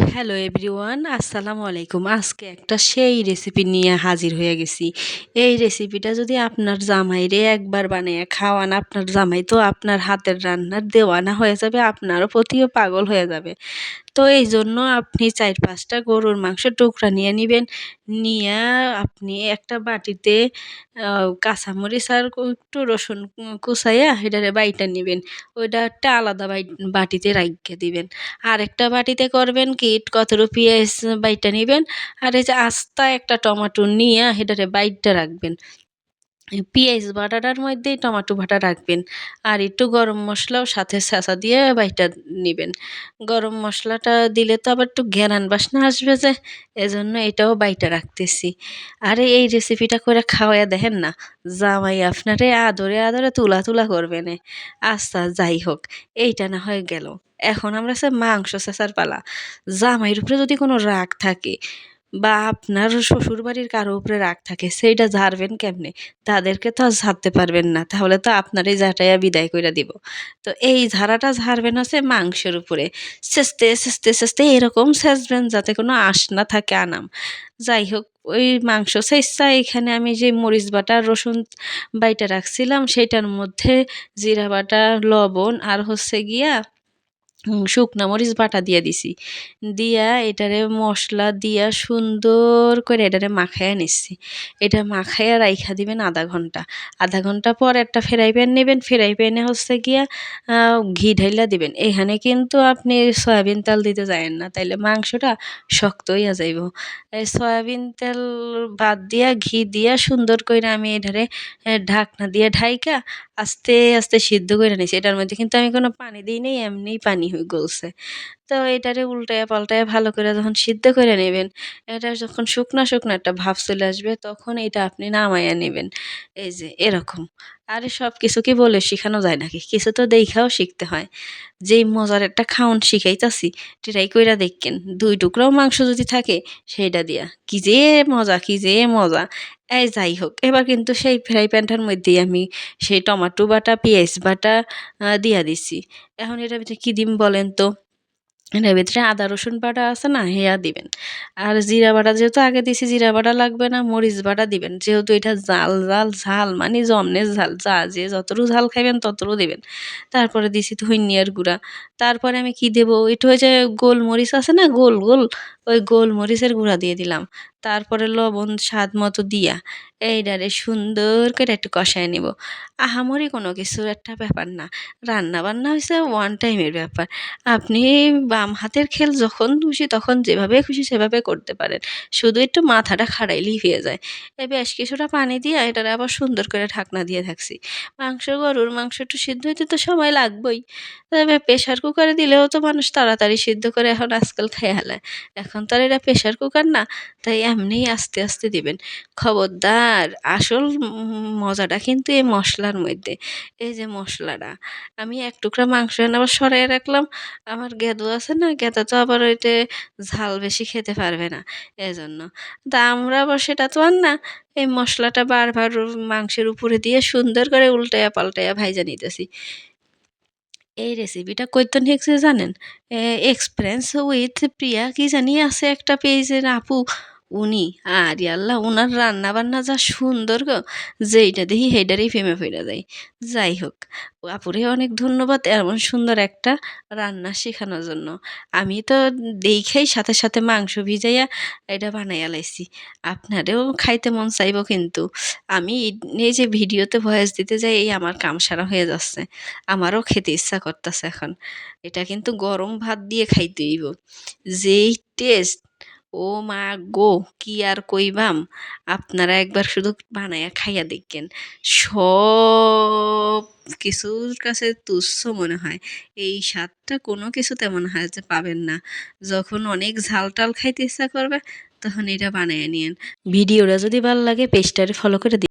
Hello everyone, আসসালামু আলাইকুম। আজকে একটা সেই রেসিপি নিয়ে হাজির হয়ে গেছি। এই রেসিপিটা যদি আপনার জামাইরে একবার বানিয়ে খাওয়ান, আপনার জামাই তো আপনার হাতের রান্নার দেওয়ানা হয়ে যাবে, আপনারও প্রতিও পাগল হয়ে যাবে। তো এইজন্য আপনি ৪-৫ টা গরুর মাংসের টুকরা নিয়ে নিবেন। নিয়া আপনি একটা বাটিতে কাঁচামরিচ আর একটু রসুন কুচাইয়া হেটারে বাইটা নিবেন। ওইটা একটা আলাদা বাটিতে রাইখা দিবেন। আরেকটা বাটিতে করবেন কি কতটুকু পেঁয়াজ বাইটা নিবেন। আর এই যে আস্তা একটা টমাটো নিয়া হেটারে বাইটা রাখবেন। পেঁয়াজ বাটাটার মধ্যেই টমাটো বাটা রাখবেন। আর একটু গরম মসলাও সাথে ছেঁচা দিয়ে বাইটা নিবেন। গরম মসলাটা দিলে তো আবার একটু ঘ্রাণ বাসনা আসবে যে, এজন্য এটাও বাইটা রাখতেছি। আরে এই রেসিপিটা করে খাওয়াইয়া দেখেন না, জামাই আপনারে আদরে, আদরে তুলা, তুলা করবেনে। আচ্ছা যাই হোক, এইটা না হয় গেল। এখন আমরা মাংস ছেঁচার পালা। জামাইয়ের উপরে যদি কোনো রাগ থাকে বা আপনার শ্বশুরবাড়ির কারো উপরে রাগ থাকে, সেইটা ঝাড়বেন কেমনে? তাদেরকে তো আর ঝাড়তে পারবেন না। তাহলে তো আপনারই ঝাঁটাইয়া বিদায় কইরা দিব। তো এই ঝাড়াটা ঝাড়বেন হচ্ছে মাংসের উপরে। ছেঁচতে, ছেঁচতে, ছেঁচতে এরকম ছেঁচবেন যাতে কোনো আঁশ না থাকে আনাম। যাই হোক, ওই মাংস ছেঁচা এখানে আমি যে মরিচ বাটা, রসুন বাইটা রাখছিলাম সেইটার মধ্যে জিরা বাটা, লবণ আর হচ্ছে গিয়া শুকনা মরিচ বাটা দিয়া দিছি। দিয়া এটারে মসলা দিয়া সুন্দর করে এটারে মাখাইয়া নিচ্ছি। এটা মাখাইয়া রাইখা দিবেন ০.৫ ঘন্টা। ০.৫ ঘন্টা পর একটা ফ্রাই প্যান নিবেন। ফ্রাই প্যানে হচ্ছে গিয়া ঘি ঢাইলা দিবেন। এখানে কিন্তু আপনি সয়াবিন তেল দিতে যায়েন না, তাইলে মাংসটা শক্ত হইয়া যাইব। এই সয়াবিন তেল বাদ দিয়া ঘি দিয়া সুন্দর কইরা আমি এটারে ঢাকনা দিয়ে ঢাইকা আস্তে, আস্তে সিদ্ধ কইরা নিছি। এটার মধ্যে কিন্তু আমি কোনো পানি দেই নাই, এমনিই পানি গলছে। তো এটারে উল্টায়া পাল্টায়া ভালো করে যখন সিদ্ধ করে নেবেন, এটা যখন শুকনা, শুকনা একটা ভাব চলে আসবে, তখন এটা আপনি নামাইয়া নিবেন। এই যে এরকম। আরে সবকিছু কি বলে শিখানো যায় নাকি? কিছু তো দেইখাও শিখতে হয়। যেই মজার একটা খাওন শিখাইতাছি, ট্রাই কইরা দেখেন। ২ টুকরাও মাংস যদি থাকে সেইটা দিয়া। কি যে মজা, কি যে মজা! এই যাই হোক, এবার কিন্তু সেই ফ্রাই প্যানটার মধ্যেই আমি সেই টমাটো বাটা, পেঁয়াজ বাটা দিয়া দিছি। এখন এটার ভিতরে কি দিম বলেন তো? এটার ভিতরে আদা রসুন বাটা আছে না, হেয়া দিবেন। আর জিরা বাটা যেহেতু আগে দিছি, জিরা বাটা লাগবে না, মরিচ বাটা দিবেন। যেহেতু এটা জাল, জাল, ঝাল মানে জমনের ঝাল। যে যতটুকু ঝাল খাইবেন ততটুকু দিবেন। তারপরে দিছি ধইন্যার গুঁড়া। তারপরে আমি কি দেব? একটু ওই যে গোলমরিচ আছে না, গোল, গোল? ওই গোলমরিচের গুঁড়া দিয়ে দিলাম। তারপরে লবণ স্বাদ মতো দিয়া এইটারে সুন্দর করে একটু কষায় নিব। আহামরি কোনো কিছুর একটা ব্যাপার না। রান্না-বান্না হইছে ওয়ান টাইমের ব্যাপার। আপনি বাম হাতের খেল যখন খুশি তখন যেভাবে খুশি সেভাবে করতে পারেন। শুধু একটু মাথাটা খাড়াইলেই হয়ে যায়। বেশ কিছুটা পানি দিয়া এটারে আবার সুন্দর করে ঢাকনা দিয়ে থাকছি। গরুর মাংস একটু সিদ্ধ হইতে তো সময় লাগবেই। তবে প্রেশার কুকারে দিলেও তো মানুষ তাড়াতাড়ি সিদ্ধ করে এখন আজকাল খাইয়া হেলায়। এখন তো আর এটা প্রেশার কুকার না, তাই এমনিই আস্তে, আস্তে দিবেন। খবরদার আসল মজাটা কিন্তু এই মসলার মধ্যে। এই যে মসলাটা, আমি ১ টুকরা মাংস এনে আবার সরাইয়া রাখলাম। আমার গেদো আছে না, গেদো তো আবার ওইটে ঝাল বেশি খেতে পারবে না, এজন্য। তা আমরা আবার সেটা তো আর না। এই মসলাটা বারবার মাংসের উপরে দিয়ে সুন্দর করে উল্টাইয়া পাল্টাইয়া ভাইজা নিতেছি। এই রেসিপিটা কইতেন শিখছি জানেন? এ এক্সপেরিয়েন্স উইথ প্রিয়া কি জানি আছে একটা পেজের আপু, উনি। আরে আল্লাহ! উনার রান্না-বান্না যা সুন্দর গো! যেইটা দেখি সেইটারই প্রেমে পইড়া যাই। যাই হোক, আপুরে অনেক ধন্যবাদ এমন সুন্দর একটা রান্না শিখানোর জন্য। আমি তো দেইখাই সাথে, সাথে মাংস ভিজাইয়া এটা বানাইয়া লাইছি। আপনারেও খাইতে মন চাইব কিন্তু। আমি এই যে ভিডিওতে ভয়েস দিতে যাই, এই আমার কাম সারা হয়ে যাচ্ছে। আমারও খেতে ইচ্ছা করতেছে এখন। এটা কিন্তু গরম ভাত দিয়ে খাইতে হইব। যেই টেস্ট! ও মা গো! কি আর কইবাম? আপনারা একবার শুধু বানাইয়া খাইয়া দেখেন। সব কিছুর কাছে তুচ্ছ মনে হয়। এই স্বাদটা কোনো কিছুতে মনে হয় যে পাবেন না। যখন অনেক ঝাল-টাল খাইতে ইচ্ছা করবে, তখন এটা বানাইয়া নিয়েন। ভিডিওটা যদি ভাল লাগে পেজটারে ফলো করে